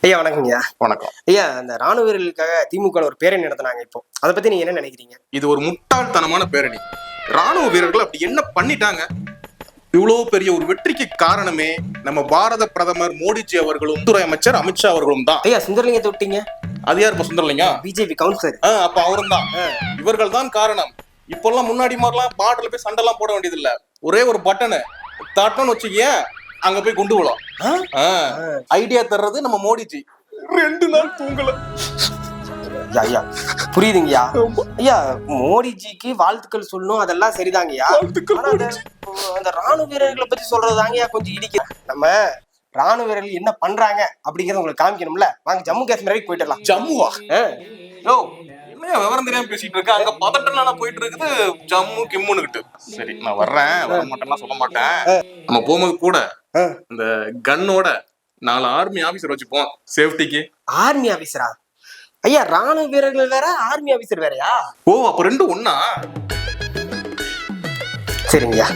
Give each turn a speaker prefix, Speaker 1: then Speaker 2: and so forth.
Speaker 1: ஐயா வணக்கங்கய்யா.
Speaker 2: வணக்கம்.
Speaker 1: ஐயா, அந்த ராணுவ வீரர்களுக்காக திமுக ஒரு பேரணி நடத்தினாங்க. இப்போ அதை பத்தி நீங்க என்ன நினைக்கிறீங்க?
Speaker 2: இது ஒரு முட்டாள்தனமான பேரணி. ராணுவ வீரர்கள் அப்படி என்ன பண்ணிட்டாங்க? இவ்வளவு பெரிய ஒரு வெற்றிக்கு காரணமே நம்ம பாரத பிரதமர் மோடிஜி அவர்களும் துறை அமைச்சர் அமித்ஷா அவர்களும் தான்.
Speaker 1: ஐயா, சுந்தரலிங்கத்தை விட்டீங்க.
Speaker 2: அது யார் இப்ப சுந்தரலிங்கா?
Speaker 1: BJP councillor.
Speaker 2: அப்ப அவரும் தான். இவர்கள் தான் காரணம். இப்பெல்லாம் முன்னாடி மாதிரிலாம் பார்டர்ல போய் சண்டை எல்லாம் போட வேண்டியது இல்ல. ஒரே ஒரு பட்டனு தட்டன்னு வச்சுக்க, அங்க போய் கொண்டு விடும். ஐடியா தர்றது நம்ம மோடிஜி. 2 நாள் தூங்கல.
Speaker 1: ஐயா புரியுதுங்கய்யா. ஐயா, மோடிஜிக்கு வாழ்த்துக்கள் சொல்லணும், அதெல்லாம் சரிதாங்கய்யா. அந்த ராணுவ வீரர்களை பத்தி சொல்றதாங்கய்யா கொஞ்சம் இடிக்க. நம்ம ராணுவ வீரர்கள் என்ன பண்றாங்க அப்படிங்கறத உங்களுக்கு காமிக்கணும்ல. வாங்க ஜம்மு காஷ்மீர் வரைக்கும் போயிடலாம்.
Speaker 2: ஜம்முவா? என்ன விவரம் தெரியாம பேசிட்டு இருக்க? அங்க பதட்டம் போயிட்டு இருக்குது. ஜம்மு கிம்முன்னுகிட்டு. சரி, நான் வர்றேன், வர மாட்டேன்னா சொல்ல மாட்டேன். நம்ம போகும்போது கூட இந்த கன்னோட 4 ஆர்மி ஆபீசர் வச்சுப்போம் சேஃப்டிக்கு.
Speaker 1: ஆர்மி ஆபீசரா? ஐயா, ராணுவ வீரர்கள் வேற, ஆர்மி ஆபீசர் வேறயா?
Speaker 2: ஓ, அப்ப 2 ஒண்ணா?
Speaker 1: சரிங்கய்யா.